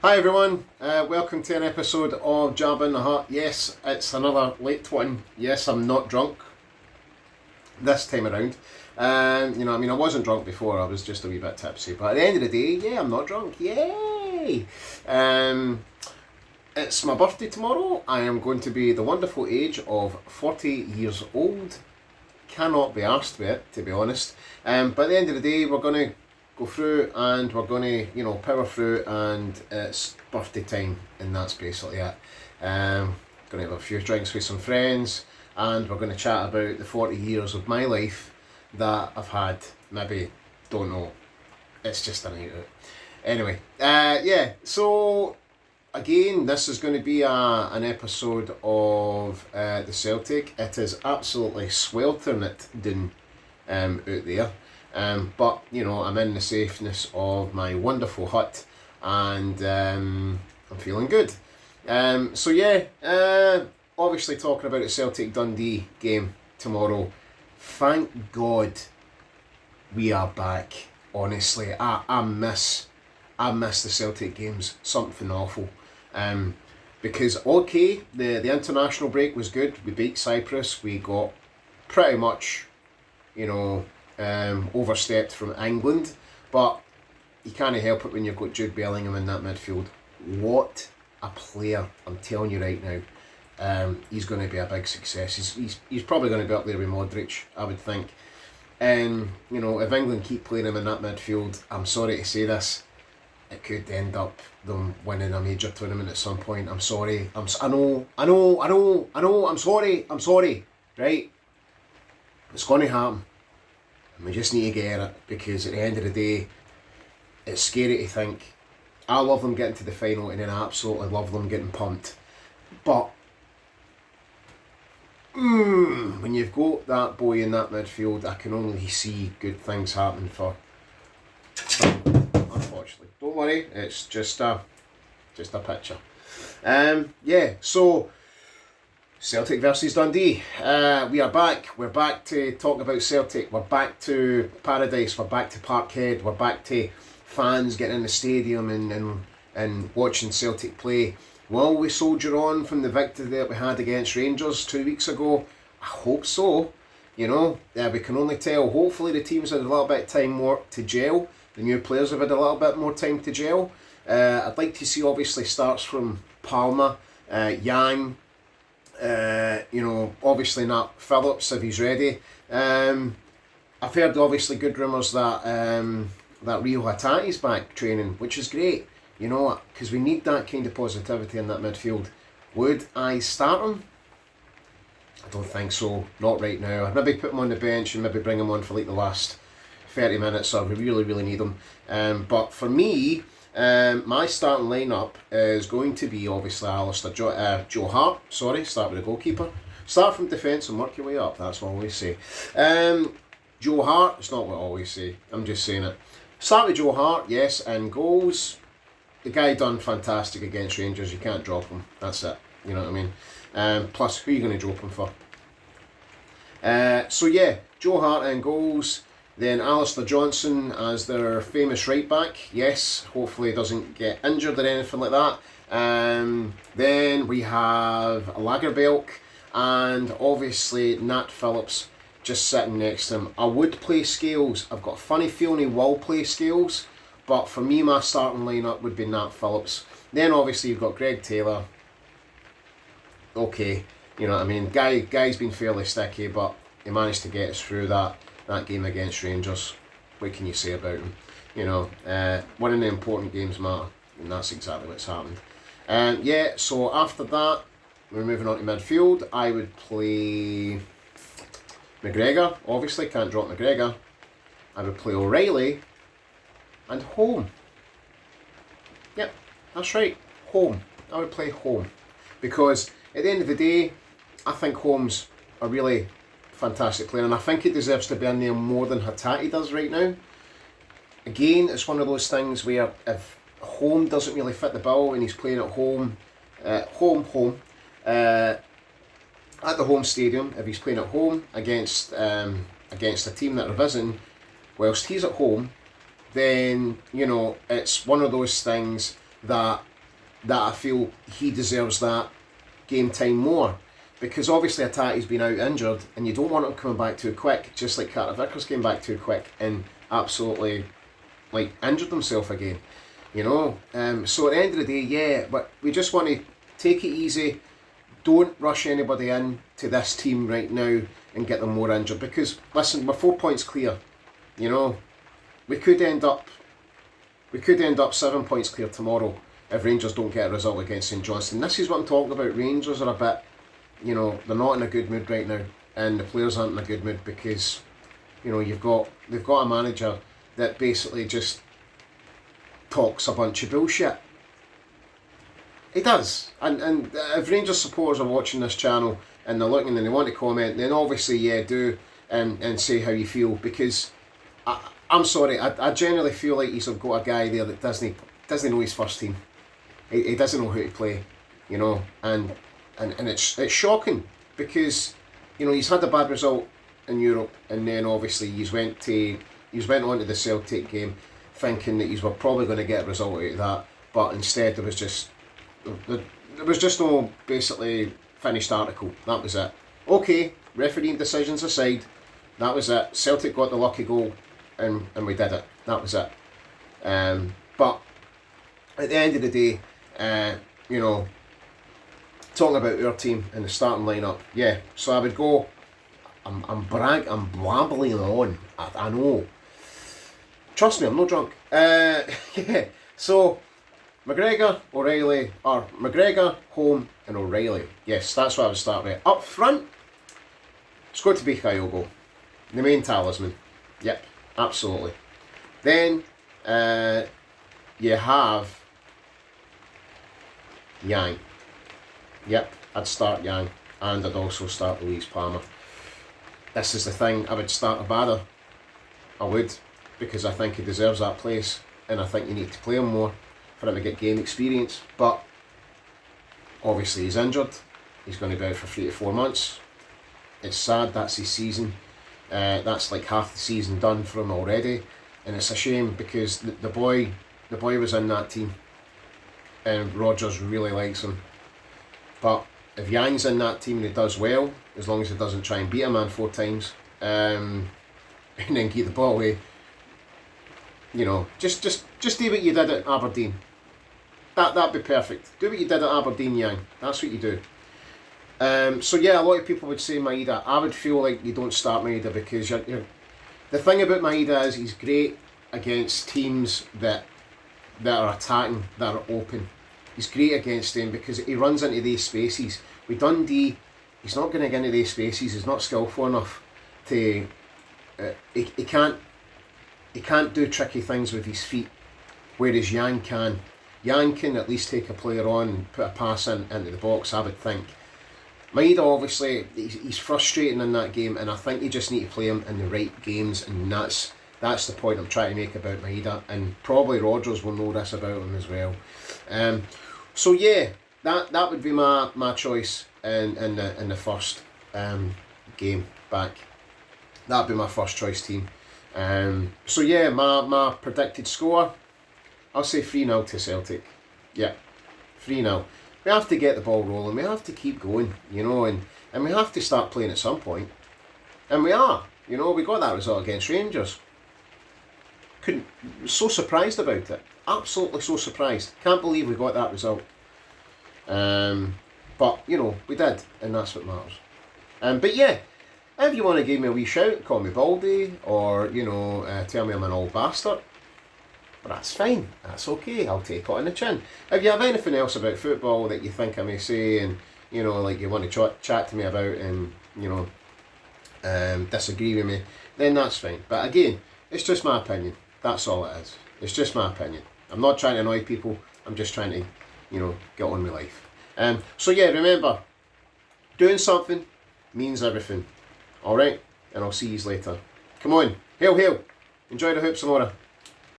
Hi everyone, welcome to an episode of Jabba in the Hut. Yes, it's another late one. Yes, I'm not drunk this time around. I wasn't drunk before, I was just a wee bit tipsy. But at the end of the day, yeah, I'm not drunk. Yay! It's my birthday tomorrow. I am going to be the wonderful age of 40 years old. Cannot be arsed with it, to be honest. But at the end of the day, we're going to go through and we're going to, power through, and it's birthday time, and that's basically it. Going to have a few drinks with some friends, and we're going to chat about the 40 years of my life that I've had. Maybe, don't know. It's just a night out. Anyway, so again, this is going to be an episode of the Celtic. It is absolutely sweltering it down out there. But, I'm in the safeness of my wonderful hut, and I'm feeling good. Obviously talking about the Celtic Dundee game tomorrow. Thank God we are back. Honestly, I miss the Celtic games. Something awful. Because, okay, the international break was good. We beat Cyprus. We got pretty much, overstepped from England, but you can't help it when you've got Jude Bellingham in that midfield. What a player, I'm telling you right now. He's going to be a big success. He's probably going to be up there with Modric, I would think. And, if England keep playing him in that midfield, I'm sorry to say this, it could end up them winning a major tournament at some point. I'm sorry. I'm sorry, right? It's going to happen. We just need to get it, because at the end of the day, it's scary to think. I love them getting to the final, and then I absolutely love them getting pumped. But when you've got that boy in that midfield, I can only see good things happening for England, unfortunately. Don't worry, it's just a picture. So Celtic versus Dundee. We are back. We're back to talk about Celtic. We're back to paradise. We're back to Parkhead. We're back to fans getting in the stadium and watching Celtic play. Will we soldier on from the victory that we had against Rangers 2 weeks ago? I hope so. We can only tell. Hopefully the team's had a little bit of time more to gel. The new players have had a little bit more time to gel. I'd like to see, obviously, starts from Palmer, Yang, obviously Nat Phillips if he's ready. I've heard obviously good rumours that Rio Hatati's back training, which is great, because we need that kind of positivity in that midfield. Would I start him? I don't think so, not right now. I'd maybe put him on the bench and maybe bring him on for like the last 30 minutes, so we really, really need him. But for me, my starting lineup is going to be obviously Joe Hart. Start with the goalkeeper. Start from defence and work your way up. That's what I always say. Joe Hart. It's not what I always say. I'm just saying it. Start with Joe Hart. Yes, and goals. The guy done fantastic against Rangers. You can't drop him. That's it. You know what I mean. Plus, who are you going to drop him for? Joe Hart and goals. Then Alistair Johnson as their famous right back. Yes, hopefully he doesn't get injured or anything like that. Then we have Lagerbielke and obviously Nat Phillips just sitting next to him. I would play Scales. I've got a funny feeling he will play Scales, but for me my starting lineup would be Nat Phillips. Then obviously you've got Greg Taylor. Okay, you know what I mean. Guy's been fairly sticky, but he managed to get us through that game against Rangers. What can you say about him? Winning the important games matter, and that's exactly what's happened. So after that, we're moving on to midfield. I would play McGregor, obviously, can't drop McGregor. I would play O'Reilly and Home. Yep, that's right, Home. I would play Home, because at the end of the day, I think Home's a really fantastic player, and I think he deserves to be in there more than Hatate does right now. Again, it's one of those things where if Home doesn't really fit the bill and he's playing at home, at the home stadium, if he's playing at home against a team that are visiting, whilst he's at home, then it's one of those things that that I feel he deserves that game time more. Because obviously Atati's been out injured and you don't want him coming back too quick, just like Carter Vickers came back too quick and absolutely like injured himself again. You know? So at the end of the day, yeah, but we just want to take it easy. Don't rush anybody in to this team right now and get them more injured. Because listen, we're 4 points clear. You know, we could end up 7 points clear tomorrow if Rangers don't get a result against St Johnstone. This is what I'm talking about. Rangers are a bit, you know, they're not in a good mood right now, and the players aren't in a good mood because, you know, they've got a manager that basically just talks a bunch of bullshit. He does, and if Rangers supporters are watching this channel and they're looking and they want to comment, then obviously do and say how you feel, because I'm sorry, I generally feel like he's got a guy there that doesn't know his first team. He doesn't know how to play, you know, and it's shocking because, you know, he's had a bad result in Europe, and then obviously he's went on to the Celtic game thinking that he's probably going to get a result out of that, but instead there was just no basically finished article. That was it. Okay, refereeing decisions aside, that was it. Celtic got the lucky goal and we did it. That was it. But at the end of the day, you know, talking about our team and the starting lineup, yeah. So I would go. I'm blabbling on. I know. Trust me, I'm not drunk. Yeah. So McGregor, Holm, and O'Reilly. Yes, that's what I would start with. Up front, it's got to be Kyogo, the main talisman. Yep, absolutely. Then you have Yang. Yep, I'd start Yang, and I'd also start Louise Palmer. This is the thing, I would start Abada. I would, because I think he deserves that place, and I think you need to play him more for him to get game experience. But obviously he's injured. He's going to be out for 3 to 4 months. It's sad, that's his season. That's like half the season done for him already, and it's a shame because the boy was in that team, and Rodgers really likes him. But if Yang's in that team and he does well, as long as he doesn't try and beat a man 4 times, and then give the ball away, you know, just do what you did at Aberdeen. That'd be perfect. Do what you did at Aberdeen, Yang. That's what you do. So yeah, a lot of people would say Maeda. I would feel like you don't start Maeda because you're the thing about Maeda is he's great against teams that are attacking, that are open. He's great against them because he runs into these spaces. With Dundee, he's not going to get into these spaces. He's not skillful enough to. He can't do tricky things with his feet, whereas Yang can. Yang can at least take a player on and put a pass into the box, I would think. Maeda, obviously, he's frustrating in that game, and I think you just need to play him in the right games, and that's the point I'm trying to make about Maeda, and probably Rodgers will know this about him as well. So yeah, that would be my choice in the first game back. That'd be my first choice team. So yeah, my predicted score, I'll say 3-0 to Celtic. Yeah, 3-0. We have to get the ball rolling. We have to keep going, you know, and we have to start playing at some point. And we are. You know, we got that result against Rangers. So surprised about it. Absolutely so surprised. Can't believe we got that result. But, you know, we did, and that's what matters. But yeah, if you want to give me a wee shout, call me Baldy, or, you know, tell me I'm an old bastard, but that's fine, that's okay, I'll take it on the chin. If you have anything else about football that you think I may say, and, you know, like you want to chat to me about, and, you know, disagree with me, then that's fine. But again, it's just my opinion, that's all it is. It's just my opinion. I'm not trying to annoy people, I'm just trying to, you know, get on with life. So yeah, remember, doing something means everything. Alright, and I'll see you later. Come on, hail, hail. Enjoy the hoops, Amora.